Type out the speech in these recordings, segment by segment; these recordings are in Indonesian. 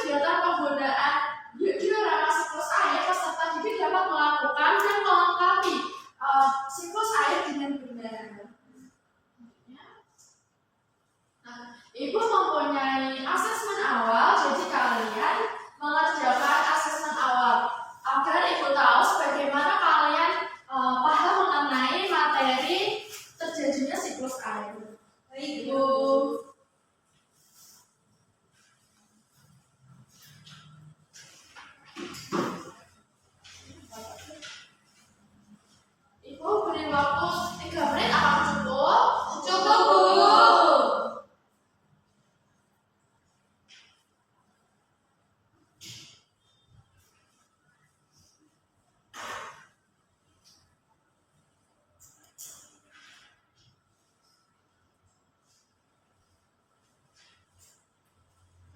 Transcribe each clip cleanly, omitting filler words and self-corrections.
kegiatan penggunaan diorama siklus air, peserta didik dapat melakukan dan melengkapi siklus air dengan benar. Nah, Ibu mempunyai asesmen awal, jadi kalian mengerjakan asesmen awal agar Ibu tahu bagaimana kalian paham mengenai materi terjadinya siklus air. Baik, Ibu. Ibu beri waktu 3 menit, apakah cukup? Cukup, Bu.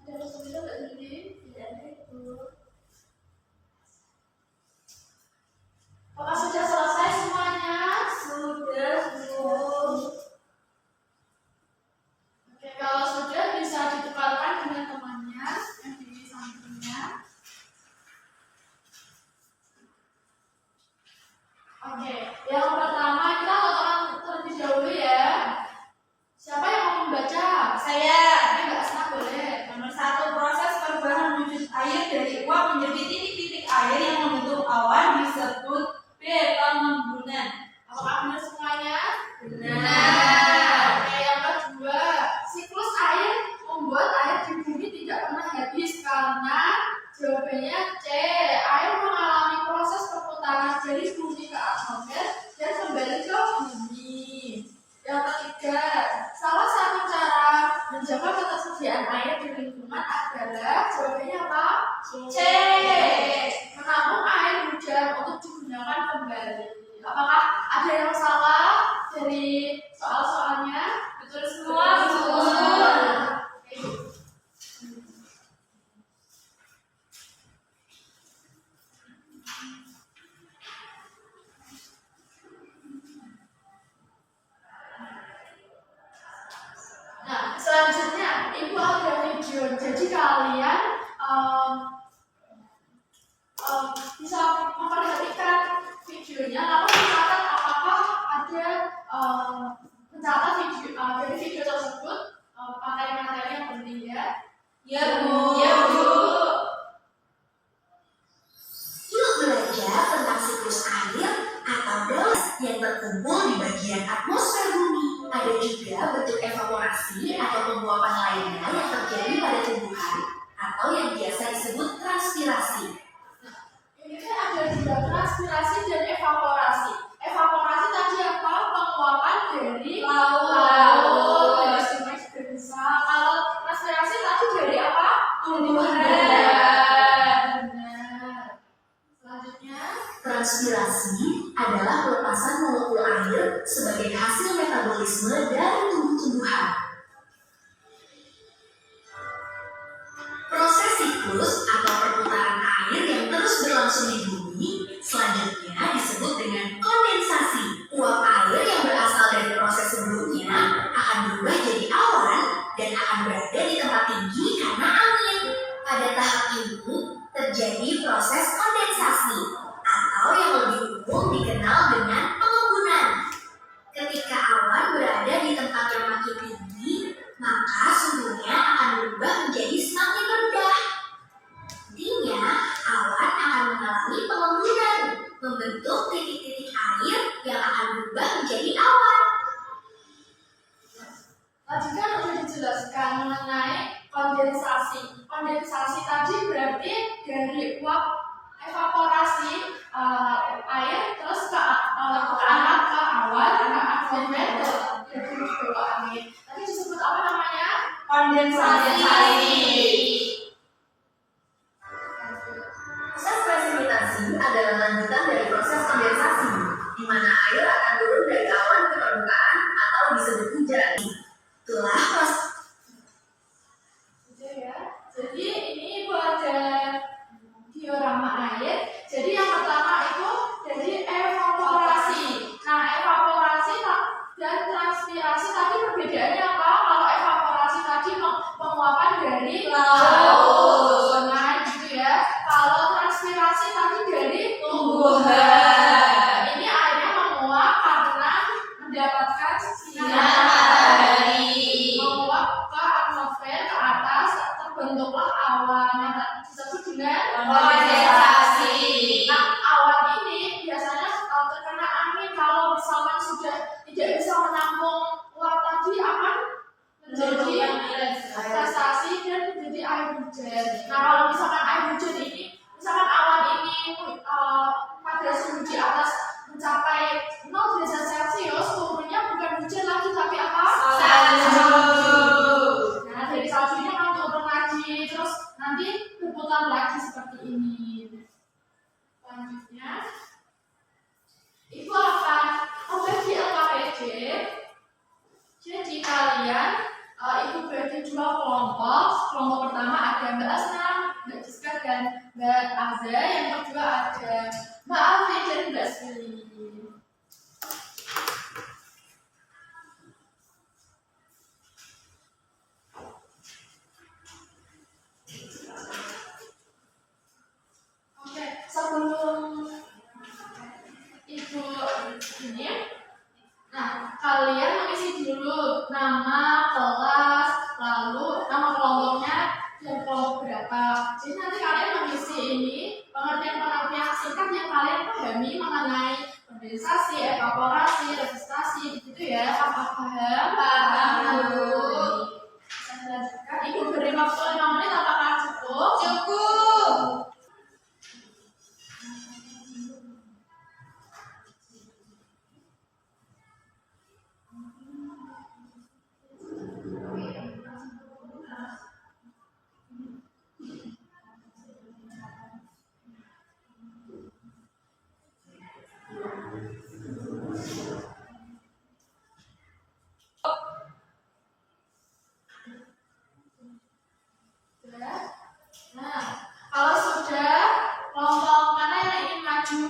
Ada sesuatu nggak tadi? Tidak ada, Ibu. Apakah sudah selesai semuanya? Sudah, Bu. Oke, kalau sudah bisa ditukarkan dengan temannya yang di sampingnya. Oke, yang pertama kita tonton terlebih dahulu ya. Siapa yang mau membaca? Saya. Mbak Asna boleh. Nomor 1, proses perubahan wujud air dari uap menjadi titik-titik air yang membentuk awan disebut pengembunan. Apakah benar semuanya? Benar. Oke, yang kedua, siklus air membuat air di bumi tidak pernah habis karena jawabannya C. Air mengalami proses perputaran dari bumi ke atmosfer dan kembali ke bumi. Yang ketiga, salah satu cara menjaga ketersediaan air di lingkungan adalah jawabannya apa? C. Menampung air hujan untuk digunakan kembali. Apakah ada yang salah dari soal-soalnya? Betul semua, Bu. Oke. Nah, selanjutnya Ibu ada video. Jadi kalian bisa memperhatikan videonya lalu mencatat apakah ada mencatat video dari video tersebut materi-materi yang penting ya. Ya, Bu. Ya, Bu. Yuk belajar tentang siklus air atau gas yang terkumpul di bagian atmosfer bumi. Ada juga bentuk evaporasi atau penguapan lainnya yang terjadi pada tumbuhan atau yang biasa disebut transpirasi. Ini kan ada juga transpirasi dan evaporasi. Evaporasi tadi apa? Penguapan dari laut, dari sungai juga bisa. Kalau transpirasi tadi dari apa? Tumbuhan. Benar. Selanjutnya, Transpirasi adalah pelepasan molekul air sebagai hasil metabolisme dari tumbuh-tumbuhan. Proses siklus atau perputaran air yang terus berlangsung di bumi selanjutnya disebut dengan kondensasi. Uap air yang berasal dari proses sebelumnya akan berubah jadi awan dan akan berada di tempat tinggi karena angin. Pada tahap ini terjadi proses kondensasi atau yang lebih umum dikenal dengan pengembunan. Ketika awan berada di tempat yang makin tinggi, maka suhunya akan berubah menjadi semakin rendah. Artinya, awan akan mengalami pengembunan, membentuk titik-titik air yang akan berubah menjadi awan. tadi kan sudah dijelaskan mengenai kondensasi. Kondensasi tadi berarti dari uap evaporasi air terus ke anak ke awan, ke atmosfer, jadi ke angin. Tadi disebut apa namanya? Kondensasi. Proses presipitasi adalah lanjutan dari proses kondensasi, di mana air akan turun dari awan ke permukaan atau disebut hujan. Itulah proses. Sudah ya. Jadi ini Ibu ada video Kondensasi. Nah, awan ini biasanya terkena angin. Kalau misalkan sudah tidak bisa menampung uap tadi akan menjadi kondensasi dan menjadi air hujan. Nah, kalau misalkan air hujan ini, misalkan awan ini pada suhu di atas mencapai 0 derajat Celcius, turunnya bukan hujan lagi tapi apa? Salju. Nah, dari salju ini akan turun lagi, terus nanti berputar lagi seperti ini. Selanjutnya, Ibu akan membagi LKPD. Jadi kalian Ibu bagi 2 kelompok. Kelompok pertama ada Mbak Asna, Mbak Jiska, dan Mbak Azza. Yang kedua ada Mbak Alfi dan Mbak Sili. Oke, sebelum Ibu ini, nah kalian mengisi dulu nama kelas, lalu nama kelompoknya dan kelompok berapa. Jadi nanti kalian mengisi ini pengertian-pengertian singkat yang kalian pahami mengenai kondensasi, evaporasi, resistasi, gitu ya. Apakah paham? Paham. Saya lanjutkan. Ibu beri waktu 5 menit. Apakah cukup? Cukup. Sudah? Nah, kalau sudah, kelompok mana yang ingin maju?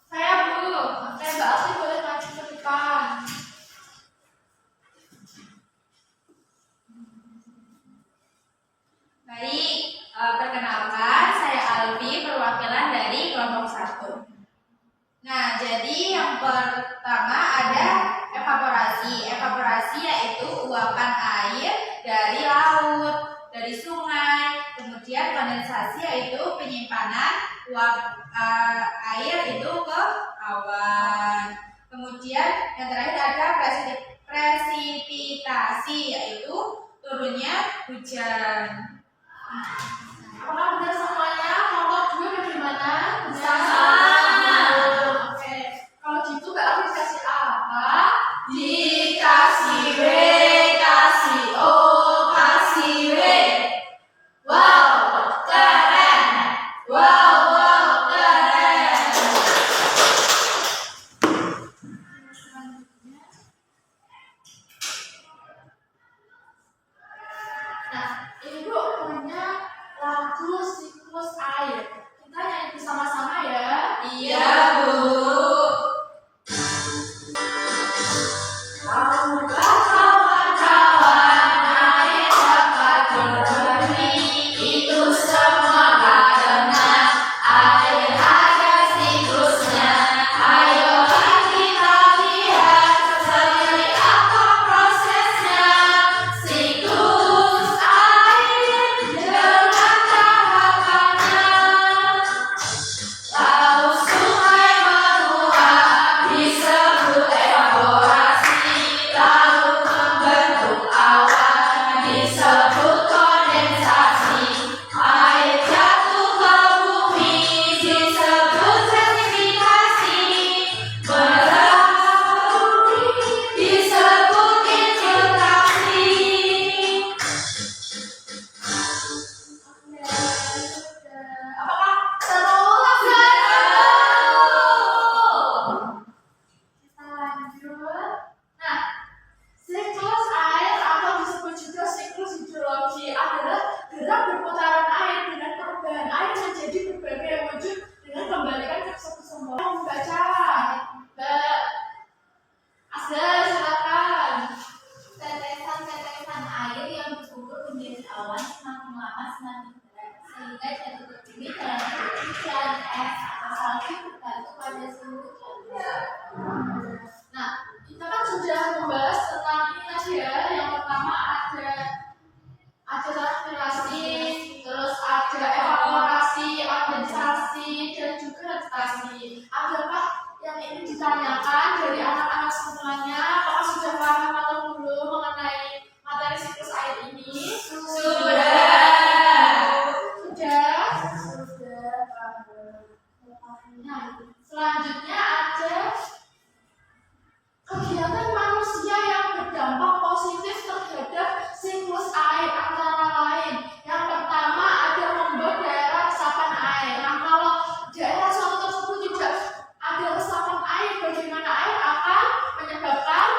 Saya, Bu. Oke, Mbak Alfi boleh maju ke depan. Baik, perkenalkan saya Alfi, perwakilan dari kelompok 1. Nah, jadi yang pertama ada evaporasi. Evaporasi yaitu uapan air dari laut, dari sungai. Kemudian kondensasi yaitu penyimpanan uap air itu ke awan. Kemudian yang terakhir ada presipitasi yaitu turunnya hujan. Apakah benar semuanya? Kelompok 2 bagaimana? Sama. Oke. Kalau gitu Mbak Alfi dikasih apa? Dikasih W, kasih O, kasih W. Wow, keren. Wow, keren. Nah, Ibu punya lagu siklus air. Kita nyanyi bersama-sama ya. Iya, Bu. Tahukah Kawan-kawan, air dapat berbagi. Itu semua karena air ada siklusnya. Ayolah kita lihat seperti apa prosesnya. Siklus air dengan tahapannya. Laut sungai menguap disebut evaporasi. Lalu membentuk awan disebut kondensasi. Air jatuh ke bumi disebut presipitasasi. Merebut disebut infiltrasi. Apakah seru? Kita lanjut. Nah, siklus air atau disebut juga siklus hidrologi adalah gerak berputaran air dengan perubahan air menjadi berbagai wujud dengan kembalikan ke semua. Membaca, Mbak Azza, silakan. Tetesan-tetesan air yang berkumpul menjadi awan semakin lama semakin berat sehingga jatuh ke bumi dalam bentuk hujan, es, atau salju bergantung pada suhu hujan. Nah, kita kan sudah membahas tentang ini tadi ya. Yang pertama ada transpirasi, terus ada evaporasi. Selanjutnya ada kegiatan manusia yang berdampak positif terhadap siklus air antara lain. Yang pertama ada membuat daerah resapan air. Nah, kalau daerah suatu tersebut tidak ada resapan air, bagaimana air akan menyebabkan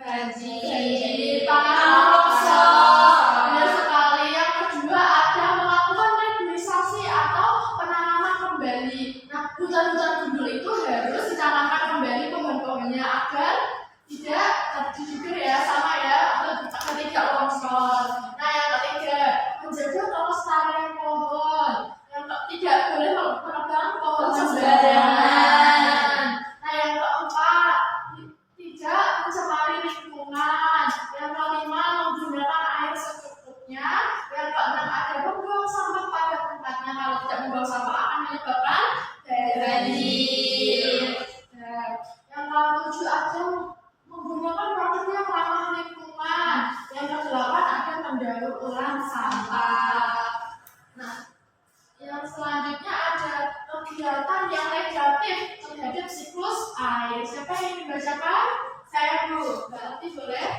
banjir, tanah longsor. Benar sekali. Yang kedua ada melakukan reboisasi atau penanaman kembali. Nah, hutan-hutan gundul itu harus ditanamkan kembali pohon-pohonnya agar tidak terjujur ya, sama ya, atau tidak longsor. Nah, yang ketiga menjaga kelestarian pohon. Yang tidak boleh menebang pohon sembarangan. Nah, yang keempat tidak mencemari lingkungan. Yang kelima menggunakan air secukupnya. Yang keenam ada membuang sampah pada tempatnya. Kalau tidak membuang sampah akan menyebabkan banjir. Nah, yang ketujuh ada menggunakan produk yang ramah lingkungan. Yang kedelapan ada mendaur ulang sampah. Nah, yang selanjutnya ada kegiatan yang negatif terhadap siklus air. Siapa yang ingin membacakan? Saya Bu. Berarti boleh.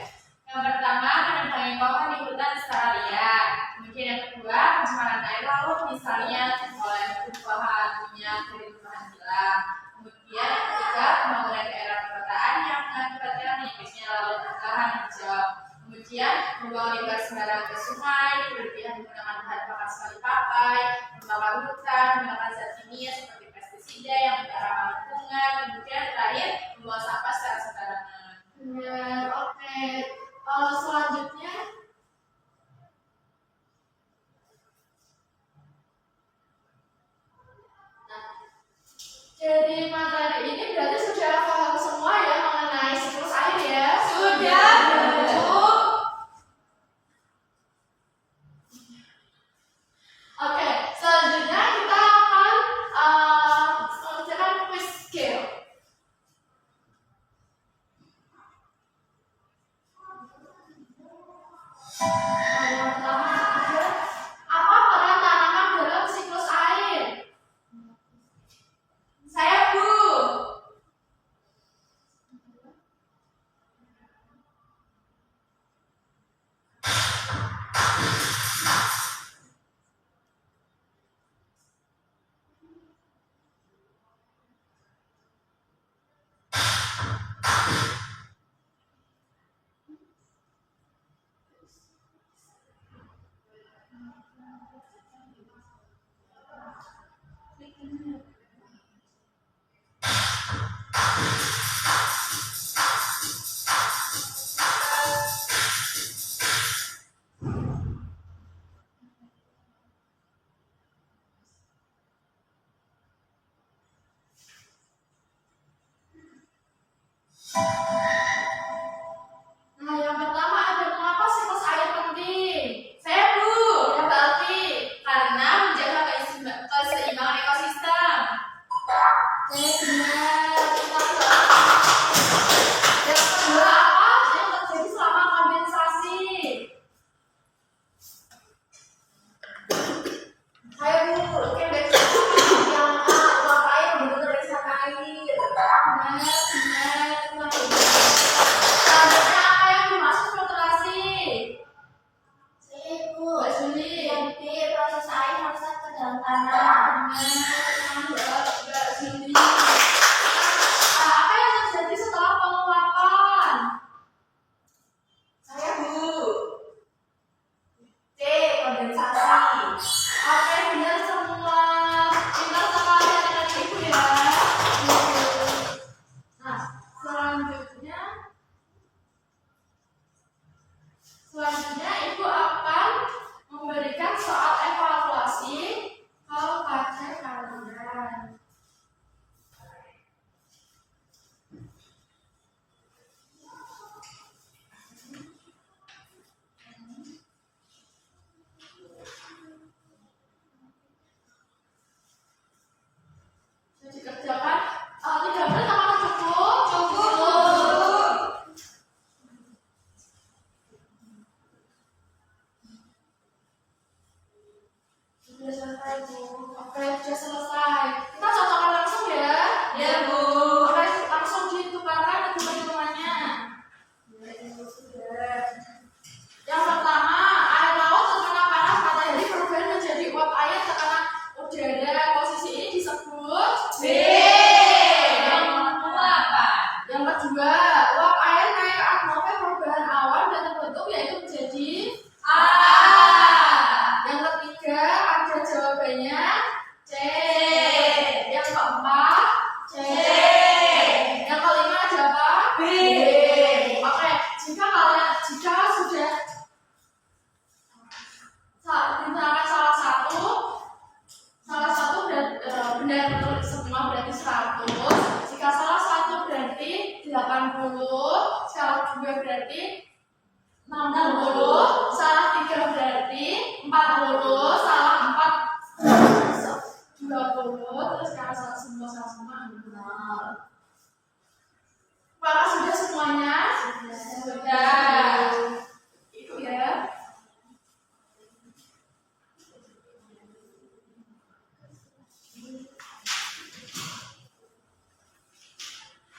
Yang pertama, menebangi pohon di hutan secara liar. Kemudian yang kedua, pencemaran air laut misalnya oleh tumpahan minyak dari tumpahan kilang. Kemudian yang ketiga, pembangunan daerah perkotaan yang mengakibatkan nipisnya laut lahan hijau. Kemudian membuang limbah sembarangan ke sungai, berlebihan menggunakan bahan bakar sekali pakai, membakar hutan, menggunakan zat kimia seperti pestisida yang tidak ramah lingkungan. Kemudian terakhir, membuang sampah secara sembarangan. Benar, oke. Selanjutnya dari materi ini berarti sudah paham semua ya mengenai siklus air ya? Sudah, Bu. Oke, selanjutnya kita akan mengerjakan quiz game. Yang pertama ada apa peran tanaman dalam siklus air? Saya Bu. Nah, yang pertama ada mengapa siklus air penting? Saya Bu. Ya, berarti Karena menjaga keseimbangan ekosistem. saya benar. Kita yang kedua apa yang terjadi selama kondensasi? Saya Bu, yang uap air benar-benar resapan air. Benar. Selanjutnya apa yang dimaksud filtrasi? Saya Bu. Mbak Juli. Yang B, proses air meresap ke dalam tanah. Mbak Juli. Apa yang terjadi setelah penguapan? Saya Bu. C. Kondensasi. Oke, benar semua. Pintar sekali anak-anak ibu ya. Nah, selanjutnya ibu akan memberikan soal evaluasi kepada kalian. Sudah dikerjakan 3 menit apakah cukup? Cukup. Sudah selesai Bu. Oke, sudah selesai. Kita cocokkan langsung ya. Ya, Bu. Oke, langsung ditukarkan hitung-hitungannya. Yang pertama, air laut terkena panas matahari berubah menjadi uap air terkena udara. Posisi ini disebut B. Yang kedua, uap air naik ke atmosfer perubahan awan dan terbentuk yaitu menjadi A. Yang ketiga, ada jawabannya C. Yang keempat, C. Yang kelima ada apa? B. Oke, jika sudah digunakan salah satu benar semua berarti 100. Jika salah satu berarti 80, salah dua berarti 60, salah tiga berarti 40, salah empat 20, terus kalau salah semua 0. Apakah sudah semuanya? Sudah. Itu ya.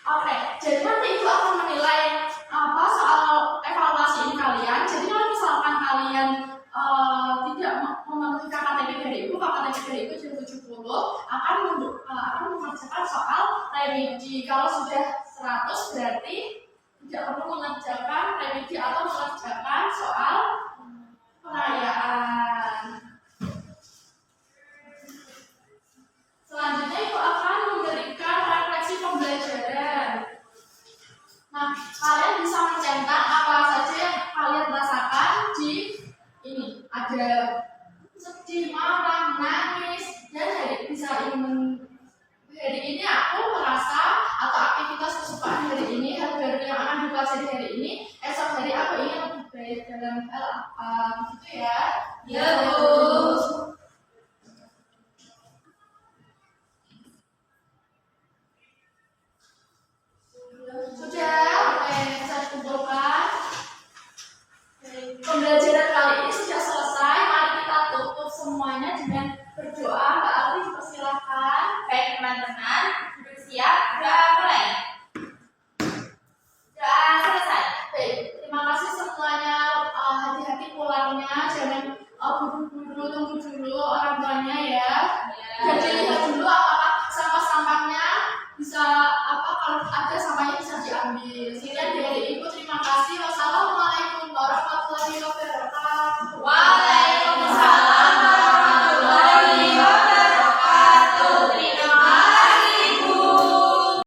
Oke, jadi nanti Ibu akan menilai apa soal evaluasi ini kalian. Jadi kalau misalkan kalian tidak memenuhi KKTP dari Ibu, KKTP dari Ibu sudah 70 akan mengerjakan soal remedi. Kalau sudah 100 berarti tidak perlu mengerjakan remedi atau mengerjakan soal pengayaan. Selanjutnya Ibu akan memberikan refleksi pembelajaran. Nah, kalian bisa mencetak apa saja yang kalian rasakan di ini. Ada sedih, marah, menangis, dan hari ini aku merasa atau aktivitas kesukaan hari ini, hal baru yang akan dipelajari hari ini, esok hari aku ingin lebih baik dalam hal apa, gitu ya? Ya, Bu. Sudah, oke, bisa dikumpulkan. Pembelajaran kali ini sudah selesai. Mari kita tutup semuanya dengan berdoa. Mbak Alwi dipersilakan. Baik teman-teman, bersiap